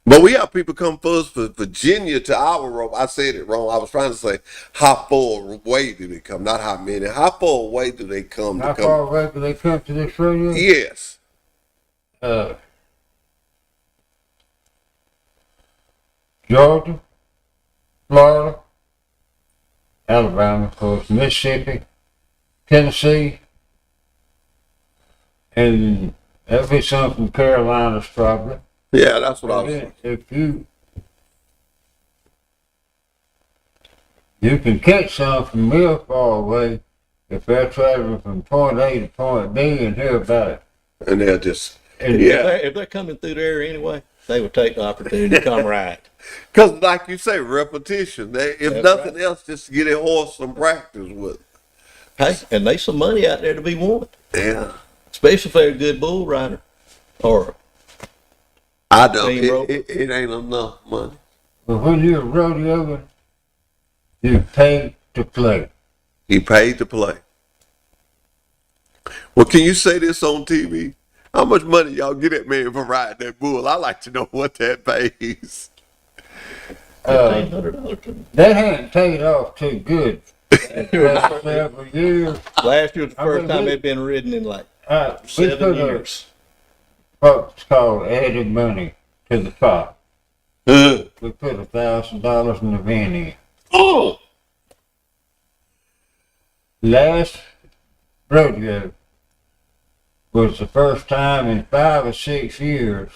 But we have people come first for Virginia to our rope. I said it wrong. I was trying to say how far away do they come, not how many. How far away do they come how to come? far away do they come to this rodeo? Yes. Georgia, Florida, Alabama, of course, Mississippi, Tennessee, and there'll be some from Carolinas probably. Yeah, that's what I was. If you can catch some from real far away if they're traveling from point A to point B and hear about it. And they're just, And yeah. If they're coming through there anyway, they would take the opportunity to come right. Because like you say, repetition. If That's nothing right. else, just to get a horse some practice with. Hey, and there's some money out there to be won, Yeah. especially if they're a good bull rider or I don't. Team rope. It ain't enough money. But when you're a rodeo, you pay to play. He paid to play. Well, can you say this on TV? How much money y'all get that man for riding that bull? I like to know what that pays. $1,500. That hadn't paid off too good. Last several years, Last year was the I first mean, time we- they'd been ridden in like we 7 put years. what's called added money to the pot. Uh, We put $1,000 in the van in. oh, Last rodeo was the first time in 5 or 6 years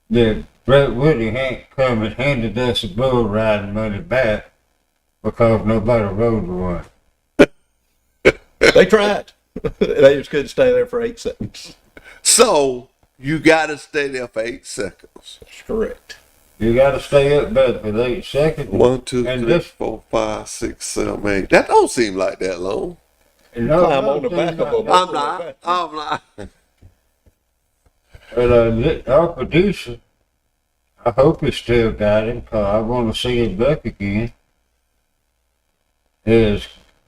that Brett Woody hadn't come and handed us a bull riding money back because nobody rode one. They tried. They just couldn't stay there for 8 seconds. so you got to stay there for 8 seconds. That's correct. You got to stay up there for 8 seconds. 1, 2, And 3, this- 4, 5, 6, 7, 8. That don't seem like that long. Climb on the back of a I'm not. I'm not. But our producer, I hope he still got him, 'cause I want to see his buck again. He's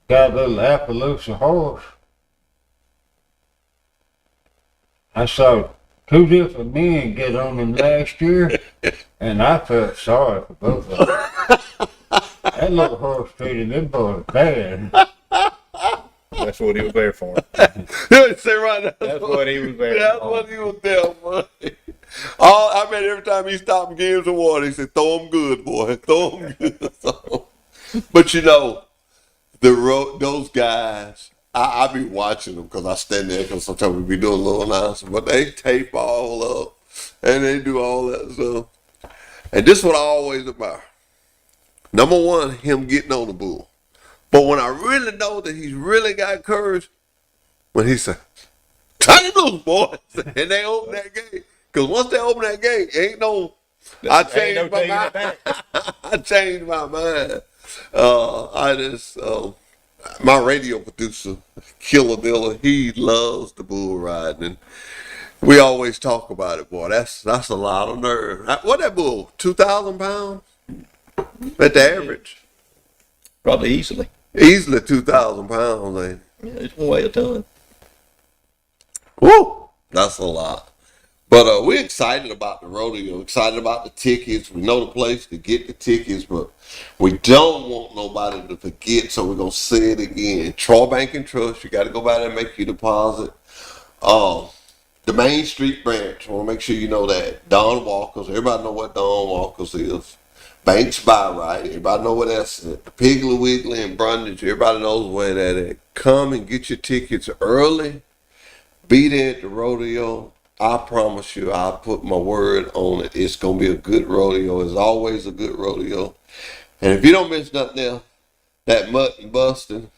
got a little Appaloosa horse. I saw 2 different men get on him last year, and I felt sorry for both of them. That little horse treated them boys bad. That's what he was there for. Say right now. That's what he was there That's for. what he was there for. I mean, every time he stopped and gave him some water, he said, "Throw him good, boy. Throw him good." So, but you know, those guys, I be watching them because I stand there because sometimes we be doing a little announcement, but they tape all up and they do all that stuff. And this is what I always admire. Number one, him getting on the bull. But when I really know that he's really got courage, when he said, "Turn him loose, boys," and they open that gate. Because once they open that gate, ain't no, I changed my mind. I changed my mind. My radio producer, Killer Dilla, he loves the bull riding. And we always talk about it, boy. That's a lot of nerve. What that bull, 2,000 pounds? At the average? Probably easily. Easily 2,000 pounds, ain't it? Yeah, it's one way a ton. Woo! That's a lot. But we're excited about the rodeo, excited about the tickets. We know the place to get the tickets, but we don't want nobody to forget, so we're going to say it again. Troy Bank and Trust, you got to go by there and make your deposit. The Main Street branch, I want to make sure you know that. Don Walker's, everybody know what Don Walker's is. Banks by Right, everybody know where that's at. The Piggly Wiggly and Brundage, everybody knows where that is. Come and get your tickets early. Be there at the rodeo. I promise you, I put my word on it. It's going to be a good rodeo. It's always a good rodeo. And if you don't miss nothing else, that mutton busting,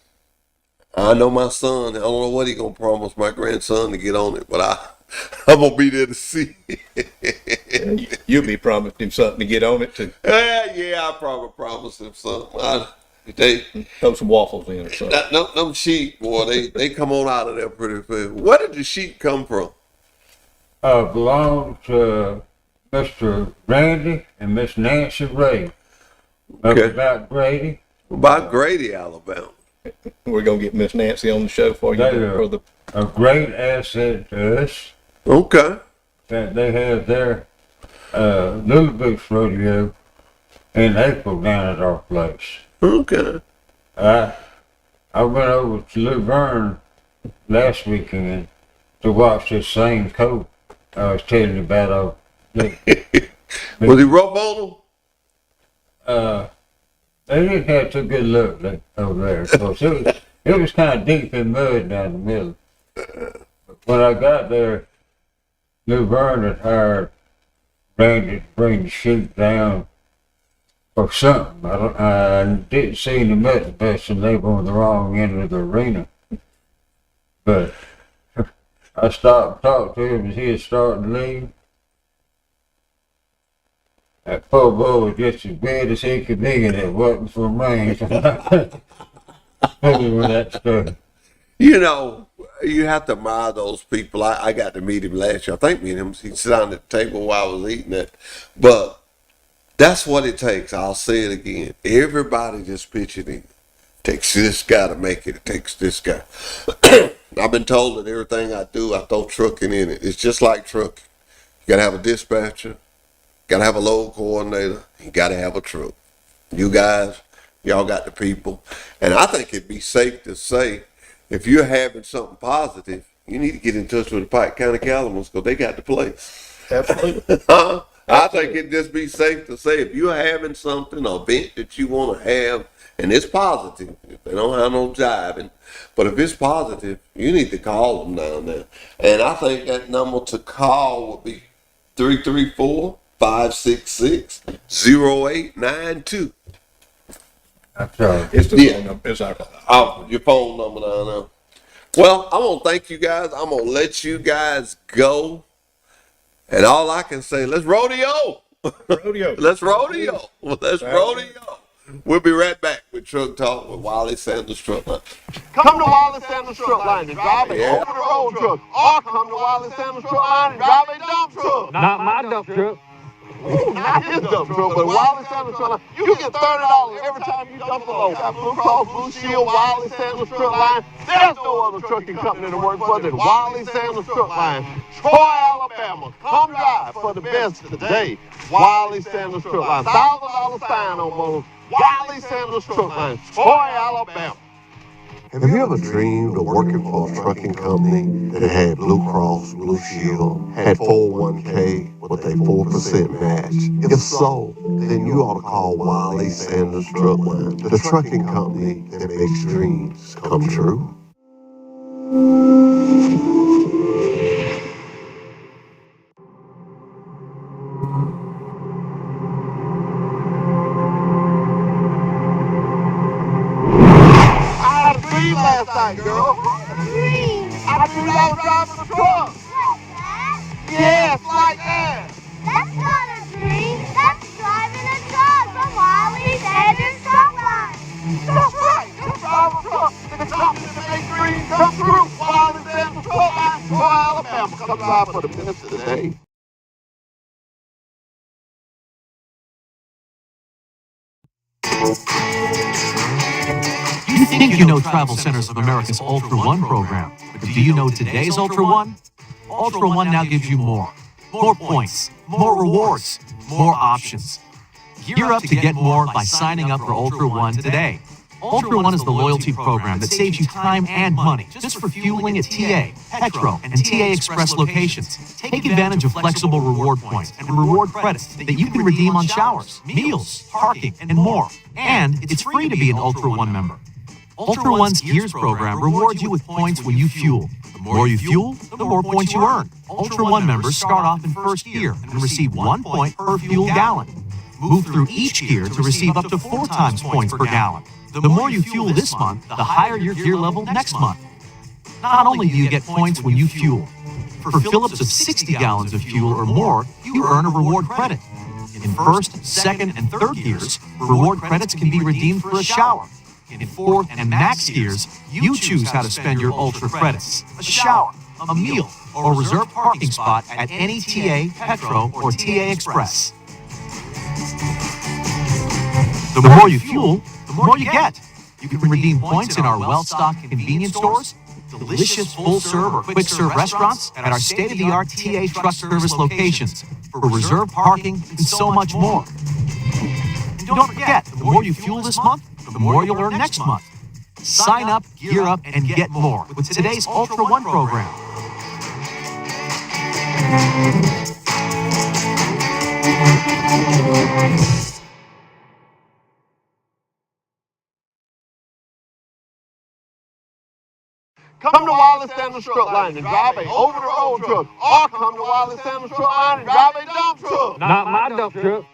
I know my son, I don't know what he going to promise my grandson to get on it, but I'm going to be there to see it. You'll be promising him something to get on it too. Yeah, I probably promised him something. They Throw some waffles in or something. them sheep, boy, they come on out of there pretty fast. Where did the sheep come from? Belonged to Mr. Randy and Miss Nancy Ray. Okay. About Grady. By Grady, Alabama. We're gonna get Miss Nancy on the show for you. They For are the a great asset to us. Okay. That they have their Little Boots Rodeo in April down at our place. Okay. I went over to Luverne last weekend to watch this same coat I was telling you about. Was he rough on them? They didn't have too good luck over there. Of course, it was kind of deep in mud down the middle. But when I got there, Luverne had hired Randy to bring the sheep down or something. I didn't see any mutton busting. They were on the wrong end of the arena. But I stopped and talked to him as he was starting to leave. That poor boy was just as bad as he could be, and it wasn't for me. When that started. You know, you have to admire those people. I got to meet him last year. I think me and him, he sat down at the table while I was eating it. But that's what it takes. I'll say it again. Everybody just pitch it in. Takes this guy to make it. It takes this guy. I've been told that everything I do, I throw trucking in it. It's just like trucking. You got to have a dispatcher. Got to have a load coordinator. You got to have a truck. You guys, y'all got the people. And I think it'd be safe to say, if you're having something positive, you need to get in touch with the Pike County Cattlemen's because they got the place. absolutely. I think it'd just be safe to say, if you're having something, an event that you want to have, and it's positive, if they don't have no jiving, but if it's positive, you need to call them down there. And I think that number to call would be 334-566-0892. That's right. It's the phone number. It's our Your phone number down there. Well, I'm going to thank you guys. I'm going to let you guys go. And all I can say, let's rodeo. rodeo. Let's rodeo. Let's rodeo. We'll be right back with Truck Talk with Wiley Sanders Truck Line. Come to Wiley Sanders Truck Line and drive a over the road truck. Or come to Wiley Sanders Truck Line and drive a dump truck. Not my dump truck. Ooh, not his dump truck, but Wiley Sanders Truck Line. You get $30 every time you dump a load. Got Blue Cross Blue Shield, Wiley Sanders Truck Line. There's no other trucking company to work for than Wiley Sanders Truck Line. Troy, Alabama. Come drive for the best today. Wiley Sanders Truck Line. $1,000 sign on both. Wiley Sanders Truck Line. Troy, Alabama. Have you ever dreamed of working for a trucking company that had Blue Cross, Blue Shield, had 401k with a 4% match? If so, then you ought to call Wiley Sanders Truck Line, the trucking company that makes dreams come true. Last night, girl. I dreamed I was driving a truck. Like that? Yes, like that. That's not a dream. That's driving a truck from Wiley Sanders Truck Line. That's right. You drive a truck. The company that makes dreams come true. Wiley Sanders Truck Line, Troy, Alabama. Come drive for the best of the day. You think you know Travel Centers of America's Ultra One program, but do you know today's Ultra One? Ultra One now gives you more. More points, more rewards, more options. Gear up to get more by signing up for Ultra One today. Ultra One is the loyalty program that saves you time and money just for fueling at TA, Petro, and TA Express locations. Take advantage of flexible reward points and reward credits that you can redeem on showers, meals, parking, and more. And it's free to be an Ultra One member. Ultra One's Gears program rewards you with points when you fuel. The more you fuel, the more points you earn. Ultra One members start off in first gear and receive 1 point per fuel gallon. Move through each gear to receive up to 4 times points per gallon. The more you fuel this month, the higher your gear level next month. Not only do you get points when you fuel, for fill-ups of 60 gallons of fuel or more, you earn a reward credit. In first, second, and third gears, reward credits can be redeemed for a shower. In fourth and max gears, you choose how to spend your Ultra credits: a shower, a meal, or a reserved parking spot at any TA, Petro, or TA Express. The more you fuel, the more you get. You can redeem points in our well-stocked convenience stores, delicious full-serve or quick-serve restaurants, at our state-of-the-art TA truck service locations, for reserved parking, and so much more. And don't forget, the more you fuel this month, the more you'll earn next month. Sign up, gear up, and get more with today's Ultra One program. Come to Wiley Sanders Truck Line and drive a over the road truck. Or come to Wiley Sanders Truck Line and drive a dump truck. Not my dump truck.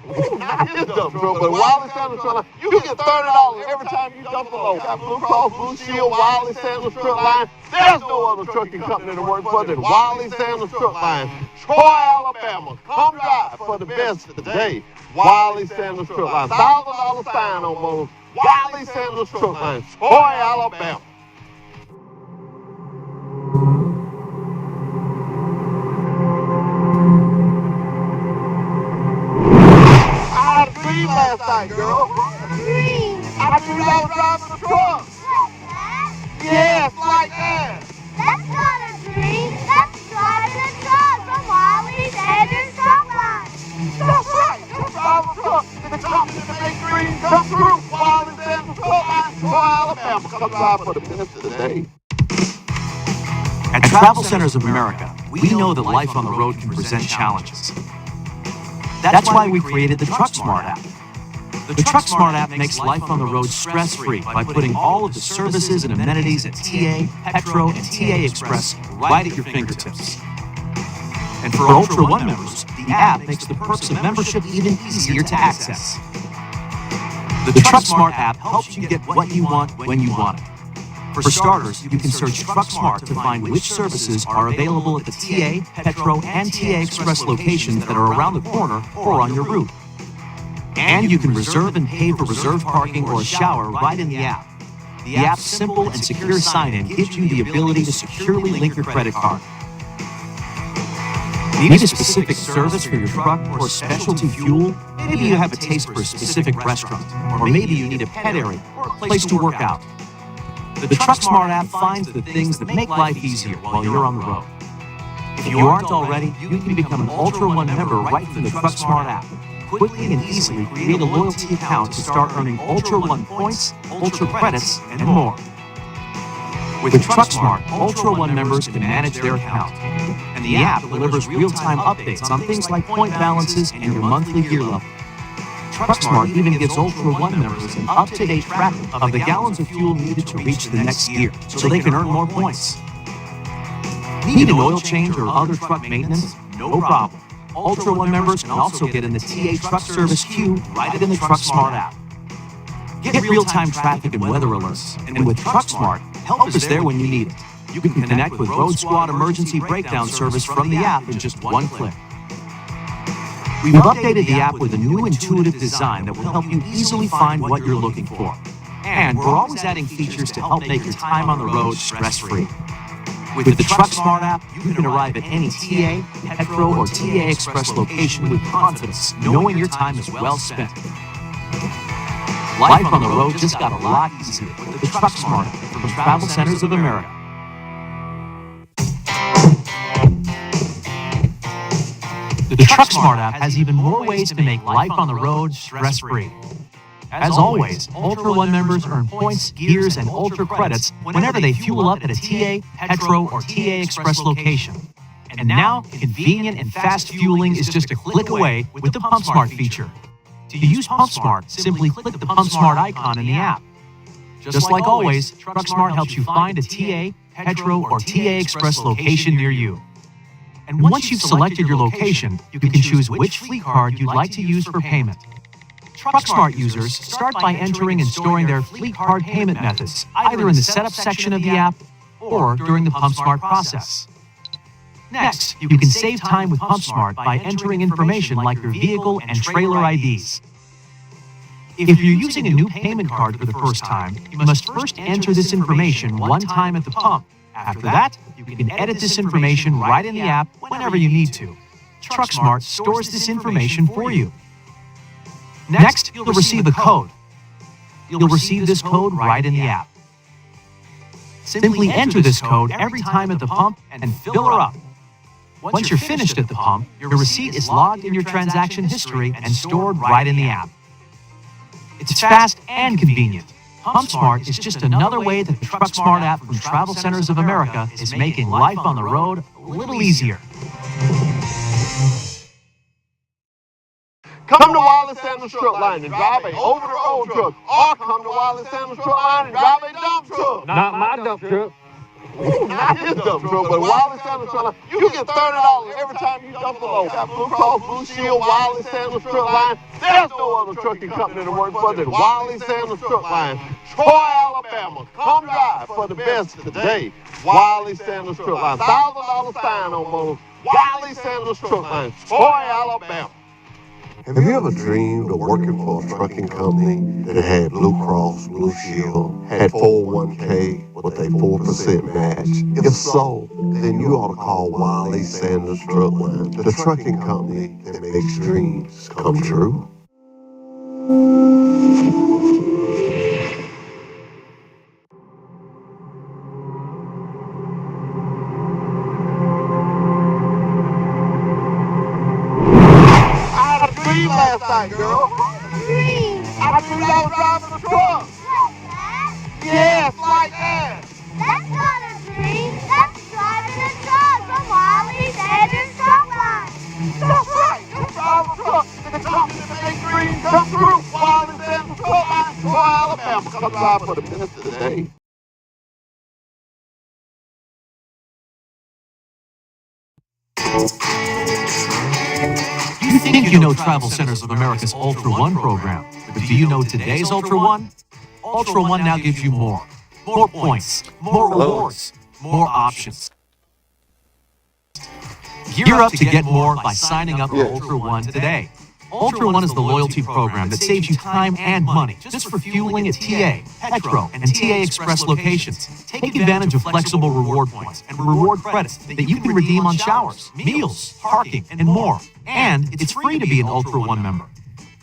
Ooh, not his dump truck, but Wiley Sanders Truck Line. You get $30 every time you dump a load. Got Blue Cross Blue Shield, Wiley Sanders Truck Line. There's no other trucking company to work for than Wiley Sanders Truck Line. Troy, Alabama. Come drive for the best today. Wiley Sanders Truck Line. $1,000 sign on both. Wiley Sanders Truck Line. Troy, Alabama. I had a dream last night, girl. I dreamed I was driving a truck. Like that? Yes, like that. That's not a dream. That's driving a truck from Wiley Sanders Truck Line. That's right. You drive a truck. The company that makes dreams come true. Wiley Sanders Truck Line, Troy, Alabama. Come drive for the best of the day. At Travel Centers of America, we know that life on the road can present challenges. That's why we created the Truck Smart app. The Truck Smart app makes life on the road stress-free by putting all of the services and amenities at TA, Petro, and TA Express right at your fingertips. And for Ultra One members, the app makes the perks of membership even easier to access. The Truck Smart app helps you get what you want when you want it. For starters, you can search Truck Smart to find which services are available at the TA, Petro, and TA Express locations that are around the corner or on your route. And you can reserve and pay for reserved parking or a shower right in the app. The app's simple and secure sign-in gives you the ability to securely link your credit card. Need a specific service for your truck or specialty fuel? Maybe you have a taste for a specific restaurant, or maybe you need a pet area or a place to work out. The TruckSmart app finds the things that make life easier while you're on the road. If you aren't already, you can become an Ultra One member right from the TruckSmart app. Quickly and easily create a loyalty account to start earning Ultra One points, Ultra credits, and more. With TruckSmart, Ultra One members can manage their account. And the app delivers real-time updates on things like point balances and your monthly gear level. TruckSmart even gives Ultra One members an up-to-date tracking of the gallons of fuel needed to reach the next gear, so they can earn more points. Need an oil change or other truck maintenance? No problem. Ultra One members can also get in the TA Truck Service queue right in the TruckSmart app. Get real-time traffic and weather alerts, and with TruckSmart, help is there when you need it. You can connect with Road Squad Emergency Breakdown Service from the app in just one click. We've updated the app with a new intuitive design that will help you easily find what you're looking for. And we're always adding features to help make your time on the road stress-free. With the TruckSmart app, you can arrive at any TA, Petro, or TA Express location with confidence, knowing your time is well spent. Life on the road just got a lot easier with the TruckSmart app from Travel Centers of America. The TruckSmart app has even more ways to make life on the road stress-free. As always, Ultra One members earn points, gears, and Ultra credits whenever they fuel up at a TA, Petro, or TA Express location. And now, convenient and fast fueling is just a click away with the PumpSmart feature. To use PumpSmart, simply click the PumpSmart icon in the app. Just like always, TruckSmart helps you find a TA, Petro, or TA Express location near you. And once you've selected your location, you can choose which fleet card you'd like to use for payment. TruckSmart users start by entering and storing their fleet card payment methods, either in the setup section of the app or during the PumpSmart process. Next, you can save time with PumpSmart by entering information like your vehicle and trailer IDs. If you're using a new payment card for the first time, you must first enter this information one time at the pump. After that, you can edit this information right in the app whenever you need to. TruckSmart stores this information for you. Next, you'll receive a code. You'll receive this code right in the app. Simply enter this code every time at the pump and fill her up. Once you're finished at the pump, your receipt is logged in your transaction history and stored right in the app. It's fast and convenient. PumpSmart is just another way that the TruckSmart app from Travel Centers of America is making life on the road a little easier. Come to Wiley Sanders Truck Line and drive a over-the-road truck, or come to Wiley Sanders Truck Line and drive a dump truck. Not my dump truck. Ooh, not his dump truck, but Wiley Sanders Truck Line. You get $30 every time you dump a load. Got Blue Cross Blue Shield, Wiley Sanders Truck Line. There's no other trucking company to work for than Wiley Sanders Truck Line. Troy, Alabama. Come drive for the best today. Wiley Sanders Truck Line. $1,000 sign on both. Wiley Sanders Truck Line. Troy, Alabama. Have you ever dreamed of working for a trucking company that had Blue Cross, Blue Shield, had 401k with a 4% match? If so, then you ought to call Wiley Sanders Truck Line, the trucking company that makes dreams come true. Last night, girl. I dreamed I was driving a truck. Yes, like that. That's not a dream. That's driving a truck from Wiley Sanders Truck Line. That's right. You drive a truck. The company that makes dreams come true. Wiley Sanders Truck Line, Troy, Alabama. Come drive for the best of the day. You think you know Travel Centers of America's Ultra One program, but do you know today's Ultra One? Ultra One now gives you more. More points, more rewards, more options. Gear up to get more by signing up for Ultra One today. Ultra One is the loyalty program that saves you time and money just for fueling at TA, Petro, and TA Express locations. Take advantage of flexible reward points and reward credits that you can redeem on showers, meals, parking, and more. And it's free to be an Ultra One member.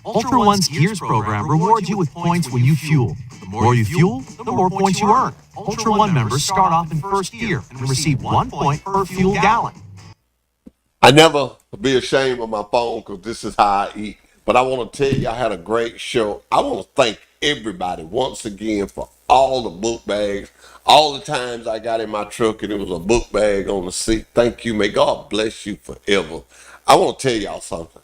Ultra One's Gears program rewards you with points when you fuel. The more you fuel, the more points you earn. Ultra One members start off in first gear and receive 1 point per fuel gallon. I never be ashamed of my phone because this is how I eat. But I want to tell you, I had a great show. I want to thank everybody once again for all the book bags, all the times I got in my truck and it was a book bag on the seat. Thank you. May God bless you forever. I want to tell y'all something.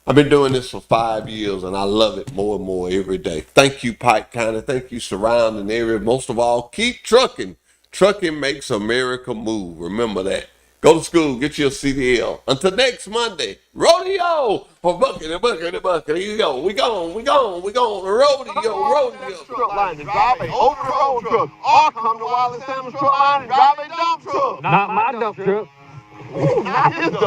I've been doing this for 5 years and I love it more and more every day. Thank you, Pike County. Thank you, surrounding area. Most of all, keep trucking. Trucking makes America move. Remember that. Go to school, get your CDL. Until next Monday, rodeo for bucket and bucket and bucket. Here you go. We gone. Rodeo. Truck line and drive a over-the-road truck, or come to Wiley Sanders truck line and drive a dump truck. Not my dump truck. Not his dump